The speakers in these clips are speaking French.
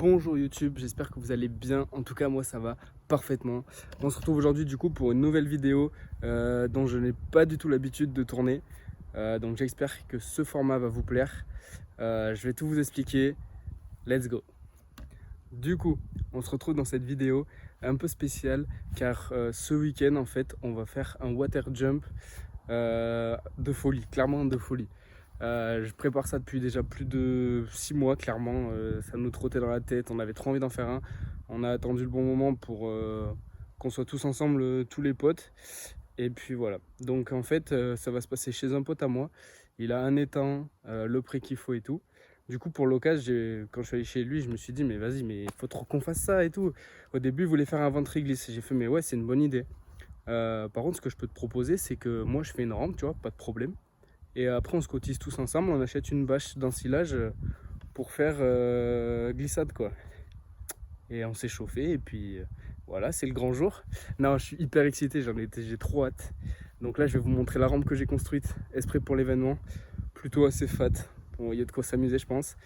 Bonjour YouTube, j'espère que vous allez bien. En tout cas moi ça va parfaitement. On se retrouve aujourd'hui du coup pour une nouvelle vidéo dont je n'ai pas du tout l'habitude de tourner. Donc j'espère que ce format va vous plaire. Je vais tout vous expliquer. Let's go. Du coup on se retrouve dans cette vidéo un peu spéciale car ce week-end en fait on va faire un water jump de folie, clairement de folie. Je prépare ça depuis déjà plus de 6 mois clairement, ça nous trottait dans la tête, on avait trop envie d'en faire un. On a attendu le bon moment pour qu'on soit tous ensemble, tous les potes. Et puis voilà, donc en fait ça va se passer chez un pote à moi. Il a un étang, le pré qu'il faut et tout. Du coup pour l'occasion, quand je suis allé chez lui, je me suis dit mais vas-y, mais il faut trop qu'on fasse ça et tout. Au début il voulait faire un ventre glisse, j'ai fait mais ouais c'est une bonne idée. Par contre ce que je peux te proposer c'est que moi je fais une rampe, tu vois, pas de problème. Et après on se cotise tous ensemble, on achète une bâche d'ensilage pour faire glissade quoi. Et on s'est chauffé et puis voilà, c'est le grand jour. Non, je suis hyper excité, j'ai trop hâte. Donc là je vais vous montrer la rampe que j'ai construite, exprès pour l'événement. Plutôt assez fat, bon il y a de quoi s'amuser je pense.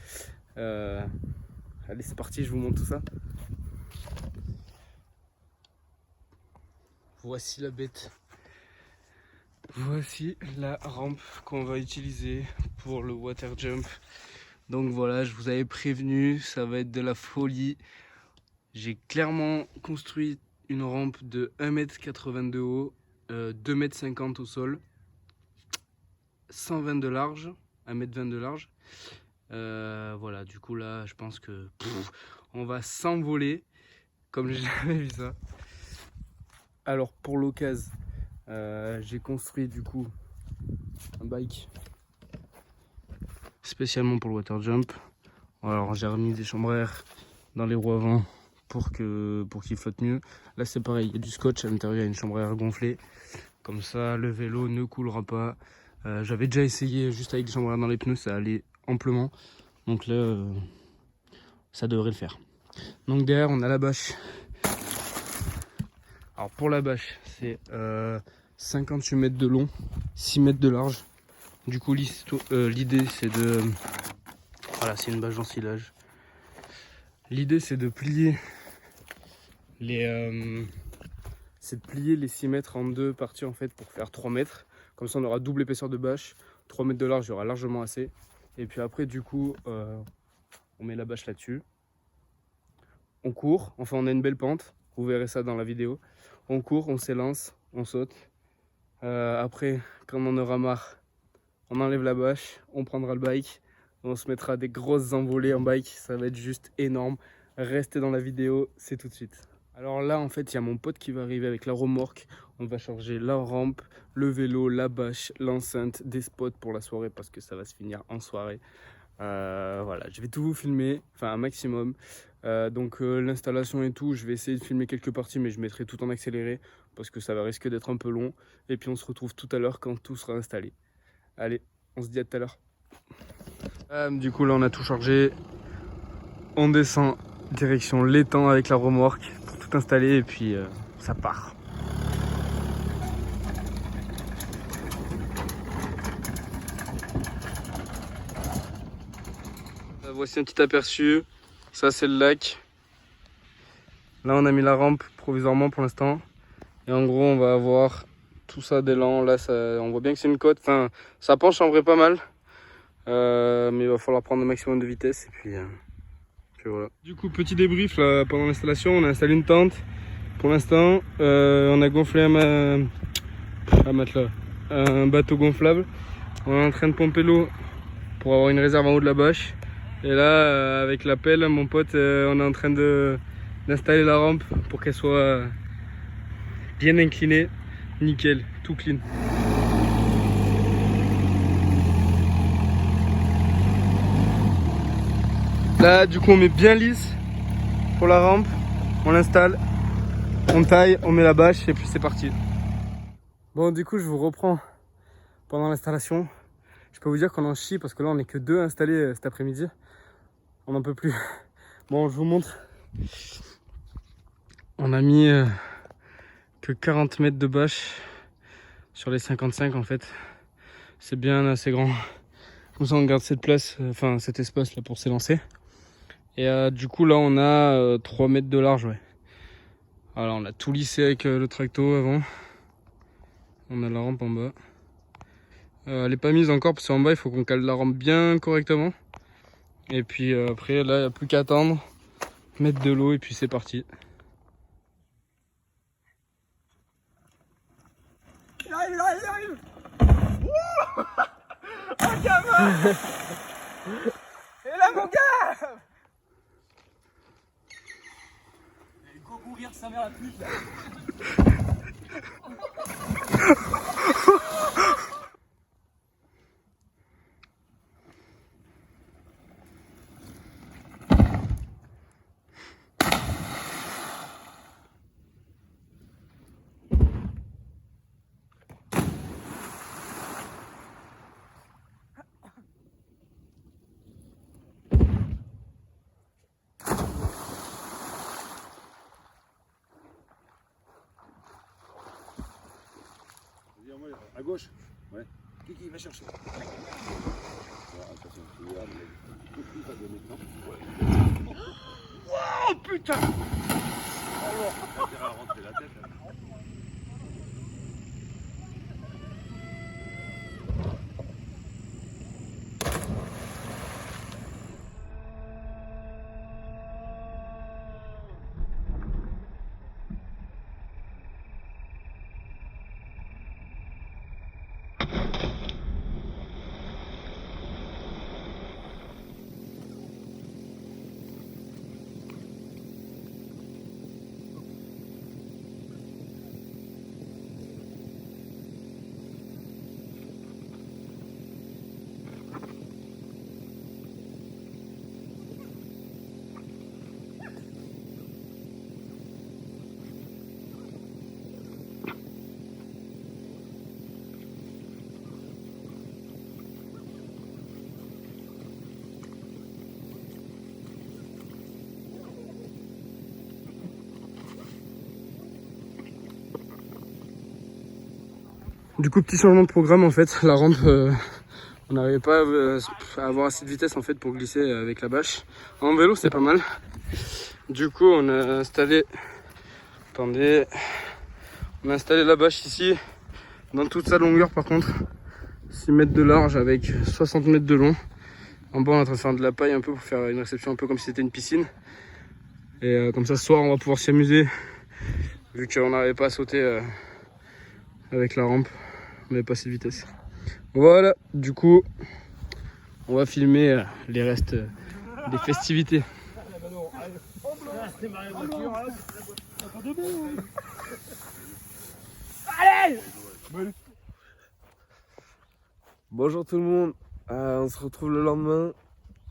Allez c'est parti, je vous montre tout ça. Voici la bête. Voici la rampe qu'on va utiliser pour le water jump. Donc voilà, je vous avais prévenu, ça va être de la folie. J'ai clairement construit une rampe de 1,80 m de haut, 2,50 m au sol, 120 de large, 1,20 m de large. Voilà, du coup là, je pense que on va s'envoler comme j'ai jamais vu ça. Alors pour l'occasion, j'ai construit du coup un bike spécialement pour le water jump. Alors j'ai remis des chambres à air dans les roues avant pour qu'il flotte mieux. Là c'est pareil, il y a du scotch à l'intérieur, il y a une chambre à air gonflée. Comme ça le vélo ne coulera pas. J'avais déjà essayé juste avec des chambres à air dans les pneus, ça allait amplement. Donc là ça devrait le faire. Donc derrière on a la bâche. Alors pour la bâche c'est 58 mètres de long, 6 mètres de large. Du coup l'idée c'est de... Voilà, c'est une bâche d'ensilage. L'idée c'est de plier les 6 mètres en deux parties en fait pour faire 3 mètres. Comme ça on aura double épaisseur de bâche, 3 mètres de large, il y aura largement assez. Et puis après du coup on met la bâche là-dessus. On court, enfin on a une belle pente, vous verrez ça dans la vidéo. On court, on s'élance, on saute. Après quand on en aura marre, on enlève la bâche, on prendra le bike. On se mettra des grosses envolées en bike, ça va être juste énorme. Restez dans la vidéo, c'est tout de suite. Alors là en fait il y a mon pote qui va arriver avec la remorque. On va charger la rampe, le vélo, la bâche, l'enceinte, des spots pour la soirée parce que ça va se finir en soirée. Voilà, je vais tout vous filmer, enfin un maximum. Donc l'installation et tout, je vais essayer de filmer quelques parties mais je mettrai tout en accéléré parce que ça va risquer d'être un peu long. Et puis on se retrouve tout à l'heure quand tout sera installé. Allez, on se dit à tout à l'heure. Du coup là on a tout chargé, on descend direction l'étang avec la remorque pour tout installer et puis ça part. Voici un petit aperçu, ça c'est le lac. Là on a mis la rampe provisoirement pour l'instant et en gros on va avoir tout ça d'élan. Là on voit bien que c'est une côte, enfin ça penche en vrai pas mal. Mais il va falloir prendre un maximum de vitesse et puis voilà. Du coup petit débrief là, pendant l'installation, on a installé une tente. Pour l'instant on a gonflé un bateau gonflable. On est en train de pomper l'eau pour avoir une réserve en haut de la bâche. Et là avec la pelle, mon pote, on est en train d'installer la rampe pour qu'elle soit bien inclinée. Nickel, tout clean. Là du coup on met bien lisse pour la rampe, on l'installe, on taille, on met la bâche et puis c'est parti. Bon du coup je vous reprends pendant l'installation. Je peux vous dire qu'on en chie parce que là on est que deux installés cet après-midi. On n'en peut plus. Bon je vous montre. On a mis que 40 mètres de bâche sur les 55 en fait. C'est bien assez grand. Comme ça on garde cette place, enfin cet espace là pour s'élancer. Et du coup là on a 3 mètres de large, ouais. Alors on a tout lissé avec le tracto avant. On a la rampe en bas. Elle n'est pas mise encore parce qu'en bas il faut qu'on cale la rampe bien correctement. Et puis après là il n'y a plus qu'à attendre, mettre de l'eau et puis c'est parti. Il arrive. Wouh. Un gamin. Et là mon gars. Et go mourir sa mère la pute là. À gauche. Ouais. Qui va chercher. Attention, il va donner maintenant. Oh putain. Alors, t'as intérêt à rentrer la tête. Là. Du coup petit changement de programme en fait, la rampe on n'arrivait pas à avoir assez de vitesse en fait pour glisser avec la bâche. En vélo c'est pas mal. Du coup on a installé, attendez, on a installé la bâche ici dans toute sa longueur par contre, 6 mètres de large avec 60 mètres de long. En bas on est en train de faire de la paille un peu pour faire une réception un peu comme si c'était une piscine. Et comme ça ce soir on va pouvoir s'y amuser vu qu'on n'arrivait pas à sauter avec la rampe, on n'avait pas assez de vitesse. Voilà, du coup on va filmer les restes des festivités. Allez. Bonjour tout le monde, on se retrouve le lendemain.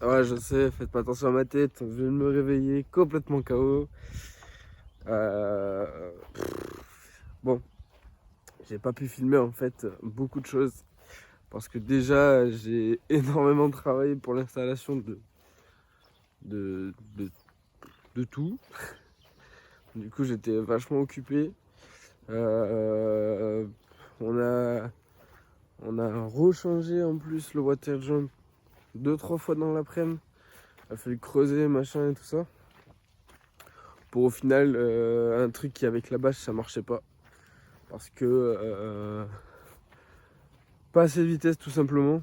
Ouais, je sais, faites pas attention à ma tête, je viens de me réveiller complètement KO. Bon, j'ai pas pu filmer en fait beaucoup de choses parce que déjà j'ai énormément travaillé pour l'installation de tout. Du coup j'étais vachement occupé. On a rechangé en plus le water jump 2-3 fois dans l'après-midi. Il a fallu creuser, machin et tout ça. Pour au final, un truc qui avec la bâche ça marchait pas. Parce que pas assez de vitesse tout simplement.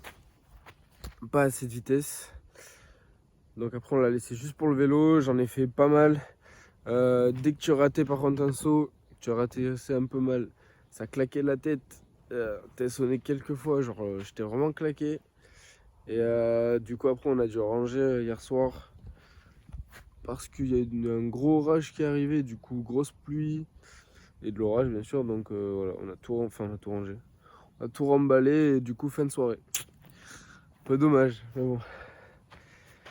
Pas assez de vitesse. Donc après on l'a laissé juste pour le vélo. J'en ai fait pas mal. Dès que tu ratais par contre un saut, tu as raté c'est un peu mal. Ça claquait la tête. T'as sonné quelques fois, genre j'étais vraiment claqué. Et du coup après on a dû ranger hier soir parce qu'il y a un gros orage qui est arrivé, du coup grosse pluie et de l'orage bien sûr, donc voilà, on a tout rangé. On a tout remballé et du coup fin de soirée. Un peu dommage, mais bon.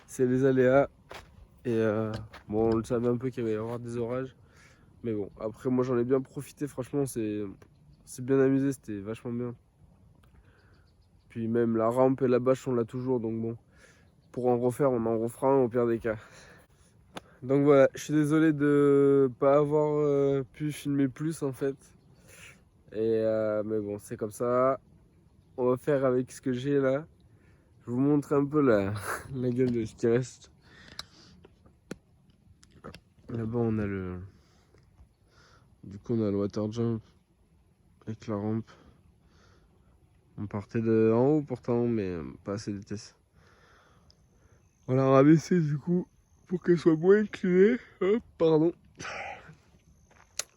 C'est les aléas. Et bon on le savait un peu qu'il allait y avoir des orages. Mais bon, après moi j'en ai bien profité, franchement c'est bien amusé, c'était vachement bien. Puis même la rampe et la bâche on l'a toujours, donc bon. Pour en refaire, on en refera un au pire des cas. Donc voilà, je suis désolé de pas avoir pu filmer plus en fait. Et mais bon, c'est comme ça. On va faire avec ce que j'ai là. Je vous montre un peu la gueule de ce qui reste. Là-bas on a le... Du coup on a le water jump avec la rampe. On partait de en haut pourtant, mais pas assez de vitesse. On l'a rabaissé du coup pour qu'elle soit moins inclinée. Hop, pardon.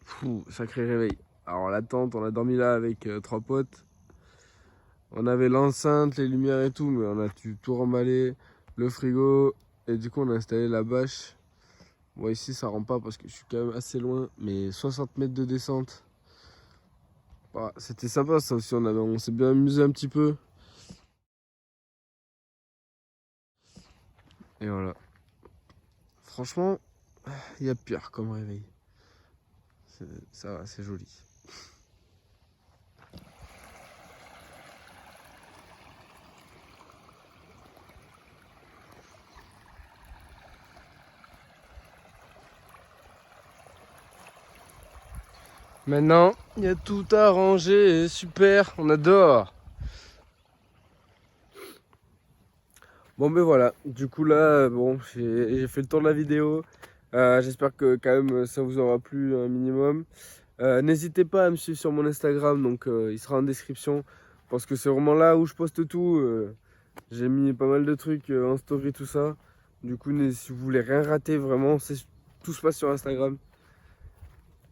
Fou, sacré réveil. Alors la tente, on a dormi là avec 3 potes. On avait l'enceinte, les lumières et tout, mais on a dû tout remballer, le frigo, et du coup on a installé la bâche. Bon ici ça rend pas parce que je suis quand même assez loin, mais 60 mètres de descente. Bah, c'était sympa ça aussi, on s'est bien amusé un petit peu. Et voilà. Franchement, il y a pire comme réveil. Ça va, c'est joli. Maintenant, il y a tout à ranger, super, on adore. Bon ben voilà, du coup là, bon, j'ai fait le tour de la vidéo. J'espère que quand même ça vous aura plu un minimum. N'hésitez pas à me suivre sur mon Instagram, donc il sera en description. Parce que c'est vraiment là où je poste tout. J'ai mis pas mal de trucs en story, tout ça. Du coup, si vous voulez rien rater, vraiment, tout se passe sur Instagram.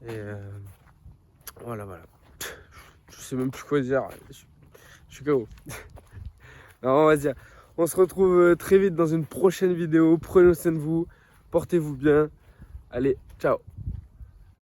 Et voilà. Je sais même plus quoi dire. Je suis KO. Alors, on va dire. On se retrouve très vite dans une prochaine vidéo. Prenez soin de vous. Portez-vous bien. Allez, ciao.